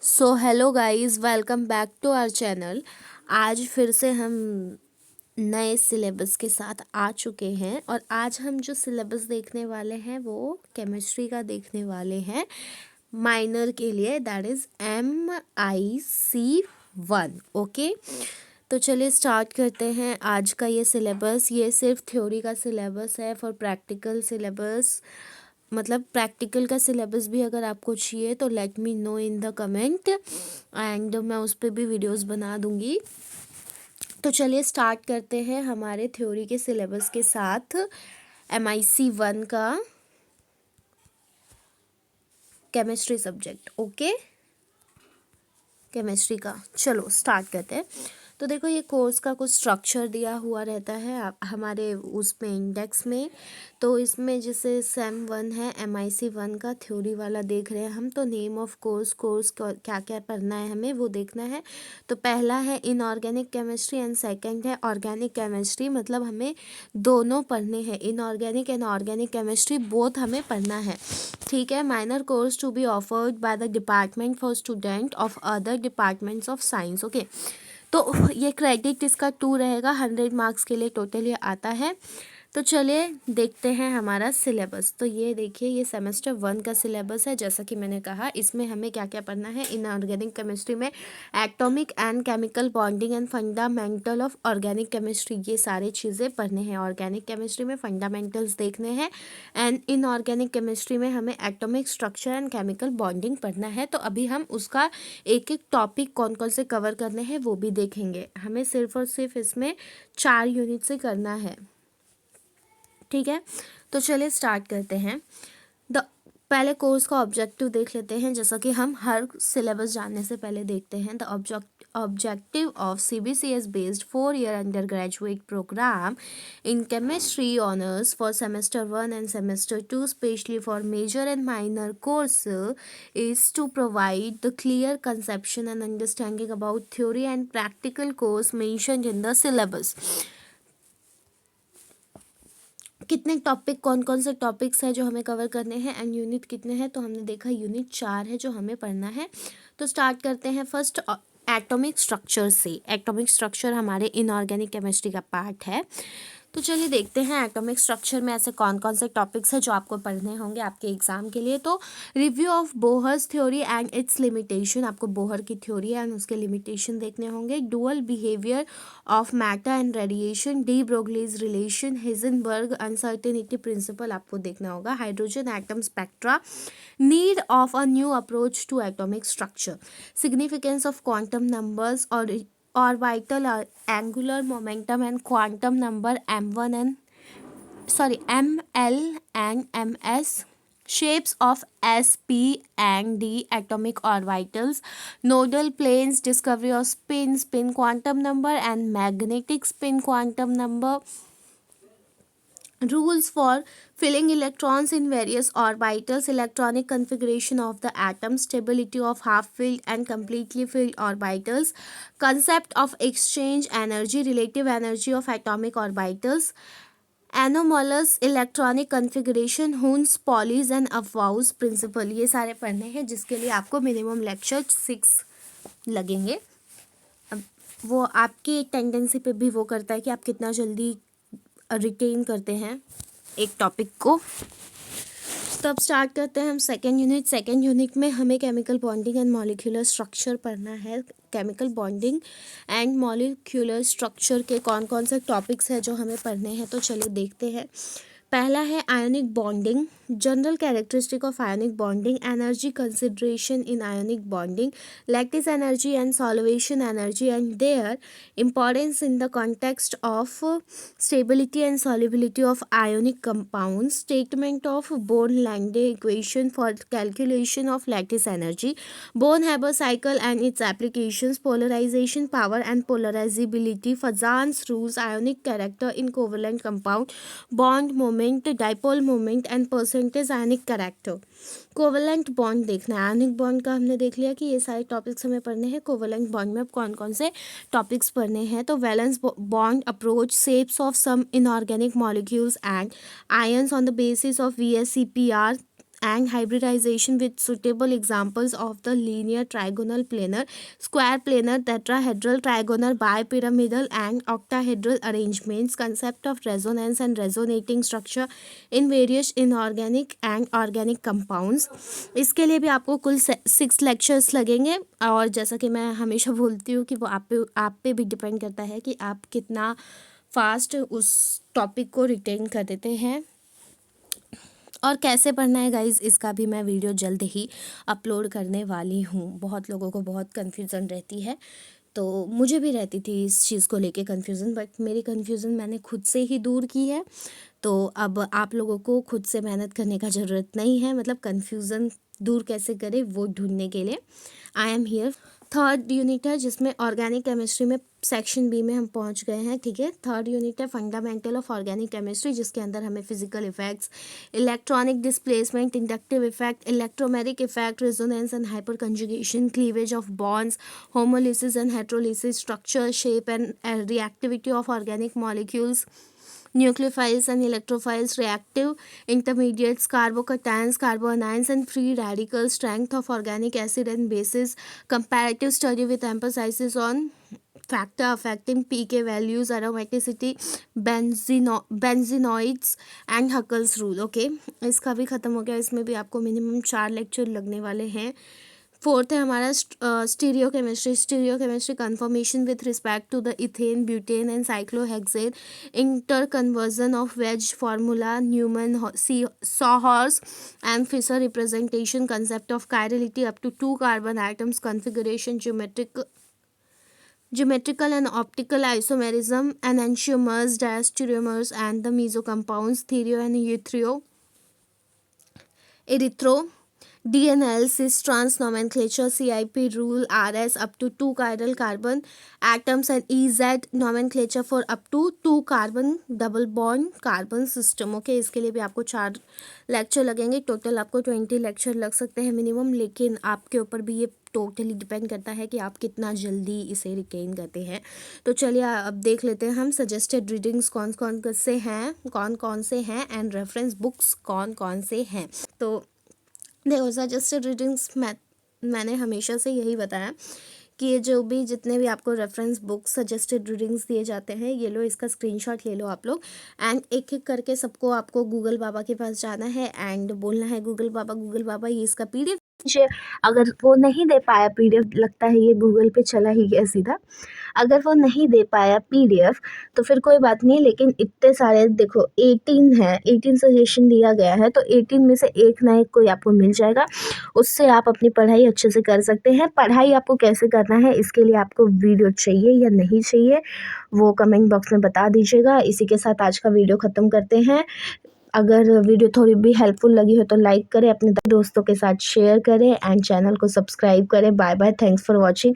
So hello guys, welcome back to our channel. आज फिर से हम नए सिलेबस के साथ आ चुके हैं और आज हम जो सिलेबस देखने वाले हैं वो केमिस्ट्री का देखने वाले हैं माइनर के लिए, दैट इज़ MIC 1। ओके, तो चलिए स्टार्ट करते हैं आज का ये सिलेबस। ये सिर्फ थ्योरी का सिलेबस है। फॉर प्रैक्टिकल सिलेबस मतलब प्रैक्टिकल का सिलेबस भी अगर आपको चाहिए तो let me know in the comment and मैं उस पर भी वीडियोस बना दूंगी। तो चलिए स्टार्ट करते हैं हमारे थ्योरी के सिलेबस के साथ। MIC 1 का केमिस्ट्री सब्जेक्ट। ओके, केमिस्ट्री का चलो स्टार्ट करते हैं। तो देखो, ये कोर्स का कुछ स्ट्रक्चर दिया हुआ रहता है हमारे उसमें इंडेक्स में। तो इसमें जैसे SEM 1 है, MIC 1 का थ्योरी वाला देख रहे हैं हम, तो नेम ऑफ कोर्स क्या क्या पढ़ना है हमें वो देखना है। तो पहला है इनऑर्गेनिक केमिस्ट्री एंड सेकंड है ऑर्गेनिक केमिस्ट्री। मतलब हमें दोनों पढ़ने हैं, inorganic and organic chemistry both हमें पढ़ना है। ठीक है। Minor course to be offered by the department for student of other departments of science. Okay, तो ये क्रेडिट इसका 2 रहेगा, 100 मार्क्स के लिए टोटल ये आता है। तो चलिए देखते हैं हमारा सिलेबस। तो ये देखिए, ये सेमेस्टर 1 का सिलेबस है। जैसा कि मैंने कहा, इसमें हमें क्या क्या पढ़ना है। इनऑर्गेनिक केमिस्ट्री में atomic and chemical bonding and fundamental of organic chemistry, ये सारी चीज़ें पढ़ने हैं। ऑर्गेनिक केमिस्ट्री में फंडामेंटल्स देखने हैं एंड इनऑर्गेनिक केमिस्ट्री में हमें atomic structure and chemical bonding पढ़ना है। तो अभी हम उसका एक एक टॉपिक कौन कौन से कवर करने हैं वो भी देखेंगे। हमें सिर्फ और सिर्फ इसमें 4 यूनिट से करना है। ठीक है, तो चलिए स्टार्ट करते हैं। द पहले कोर्स का ऑब्जेक्टिव देख लेते हैं, जैसा कि हम हर सिलेबस जानने से पहले देखते हैं। The objective of CBCS based 4-year undergraduate program in chemistry honors for semester 1 and semester 2, especially for major and minor courses, is to provide the clear conception and understanding about theory and practical course mentioned in the syllabus. कितने topic, कौन कौन से topics है जो हमें cover करने हैं and unit कितने हैं। तो हमने देखा यूनिट 4 है जो हमें पढ़ना है। तो स्टार्ट करते हैं फर्स्ट एटॉमिक स्ट्रक्चर से। एटॉमिक स्ट्रक्चर हमारे इनऑर्गेनिक केमिस्ट्री का पार्ट है। तो चलिए देखते हैं एटॉमिक स्ट्रक्चर में ऐसे कौन कौन से टॉपिक्स हैं जो आपको पढ़ने होंगे आपके एग्जाम के लिए। तो review of Bohr's theory and its limitation, आपको बोहर की थ्योरी एंड उसके लिमिटेशन देखने होंगे। Dual behaviour of matter and radiation, de Broglie's relation, Heisenberg uncertainty principle आपको देखना होगा। Hydrogen atom spectra, need of a new approach to atomic structure, significance of quantum numbers और orbital angular momentum and quantum number ML and MS, shapes of S, P and D atomic orbitals, nodal planes, discovery of spin quantum number and magnetic spin quantum number, rules for filling electrons in various orbitals, electronic configuration of the atom, stability of half filled and completely filled orbitals, concept of exchange energy, relative energy of atomic orbitals, anomalous electronic configuration, Hund's, Pauli's and Aufbau's principle। ये सारे पढ़ने हैं जिसके लिए आपको minimum lecture 6 लगेंगे। अब वो आपकी टेंडेंसी पे भी वो करता है कि आप कितना जल्दी रिटेन करते हैं एक टॉपिक को। तब स्टार्ट करते हैं हम सेकेंड यूनिट। सेकेंड यूनिट में हमें chemical bonding and molecular structure पढ़ना है। Chemical bonding and molecular structure के कौन कौन से टॉपिक्स हैं जो हमें पढ़ने हैं। तो चलिए देखते हैं। पहला है ionic bonding, general characteristic of ionic bonding, energy consideration in ionic bonding, lattice energy and solvation energy and their importance in the context of stability and solubility of ionic compounds, statement of Born-Lange equation for calculation of lattice energy, Born-Haber cycle and its applications, polarization power and polarizability, Fazan's rules, ionic character in covalent compound, bond moment, dipole moment and percentage ionic character। Covalent bond देखना है। Ionic bond का हमने देख लिया कि ये सारे topics हमें पढ़ने हैं। कोवलेंट बॉन्ड में अब कौन कौन से टॉपिक्स पढ़ने हैं। तो valence bond approach, shapes of some inorganic molecules and ions on the basis of VSEPR and hybridization with suitable examples of the linear, trigonal, planar, square, planar, tetrahedral, trigonal, bipyramidal and octahedral arrangements, concept of resonance and resonating structure in various inorganic and organic compounds. इसके लिए भी आपको कुल 6 lectures लगेंगे और जैसा कि मैं हमेशा बोलती हूँ कि वो आप पे भी डिपेंड करता है कि आप कितना फास्ट उस टॉपिक को रिटेन कर देते हैं और कैसे पढ़ना है गाइज़, इसका भी मैं वीडियो जल्द ही अपलोड करने वाली हूँ। बहुत लोगों को बहुत कन्फ्यूज़न रहती है, तो मुझे भी रहती थी इस चीज़ को लेके कन्फ्यूज़न, बट मेरी कन्फ्यूज़न मैंने खुद से ही दूर की है। तो अब आप लोगों को खुद से मेहनत करने का ज़रूरत नहीं है, मतलब कन्फ्यूज़न दूर कैसे करें वो ढूंढने के लिए I am here. Third unit है जिसमें ऑर्गेनिक केमिस्ट्री में सेक्शन बी में हम पहुंच गए हैं, ठीक है। थर्ड यूनिट है फंडामेंटल ऑफ ऑर्गेनिक केमिस्ट्री, जिसके अंदर हमें physical effects, electronic displacement, inductive effect, electromeric effect, resonance and hyperconjugation, cleavage of bonds, homolysis and heterolysis, structure, shape and reactivity of organic molecules, nucleophiles and electrophiles, reactive intermediates, carbocations, carboanions and free radicals, strength of organic acid and bases, comparative study with emphasis on factor affecting pK values, aromaticity, benzenoids and Huckel's rule। Okay, इसका भी ख़त्म हो गया। इसमें भी आपको minimum 4 lecture लगने वाले हैं। फोर्थ है हमारा stereo chemistry conformation with respect to the ethane, butane and cyclohexane, inter conversion of wedge formula, Newman sawhorse and Fischer representation, concept of chirality up to 2 carbon atoms, configuration, geometrical and optical isomerism, enantiomers, diastereomers and the mesocompounds, therio and erythro, DNL, cis trans nomenclature, CIP rule, RS up to 2 chiral carbon atoms and EZ nomenclature for up to 2 carbon double bond carbon system। Okay, इसके लिए भी आपको 4 lecture लगेंगे। Total आपको 20 lecture लग सकते हैं minimum, लेकिन आपके ऊपर भी ये टोटली डिपेंड करता है कि आप कितना जल्दी इसे रिटेन करते हैं। तो चलिए अब देख लेते हैं हम सजेस्टेड रीडिंग्स कौन कौन से हैं एंड रेफरेंस बुक्स कौन कौन से हैं। तो देखो, सजेस्टेड रीडिंग्स मैंने हमेशा से यही बताया कि ये जो भी जितने भी आपको रेफरेंस बुक्स सजेस्टेड रीडिंग्स दिए जाते हैं, ये लो, इसका स्क्रीनशॉट ले लो आप लोग एंड एक एक करके सबको आपको गूगल बाबा के पास जाना है एंड बोलना है गूगल बाबा ये इसका PDF दीजिए। अगर वो नहीं दे पाया PDF, लगता है ये गूगल पे चला ही गया सीधा, अगर वो नहीं दे पाया PDF तो फिर कोई बात नहीं, लेकिन इतने सारे देखो 18 सजेशन दिया गया है, तो 18 में से एक ना एक कोई आपको मिल जाएगा, उससे आप अपनी पढ़ाई अच्छे से कर सकते हैं। पढ़ाई आपको कैसे करना है, इसके लिए आपको वीडियो चाहिए या नहीं चाहिए वो कमेंट बॉक्स में बता दीजिएगा। इसी के साथ आज का वीडियो ख़त्म करते हैं। अगर वीडियो थोड़ी भी हेल्पफुल लगी हो तो लाइक करें, अपने दोस्तों के साथ शेयर करें एंड चैनल को सब्सक्राइब करें। Bye bye, thanks for watching.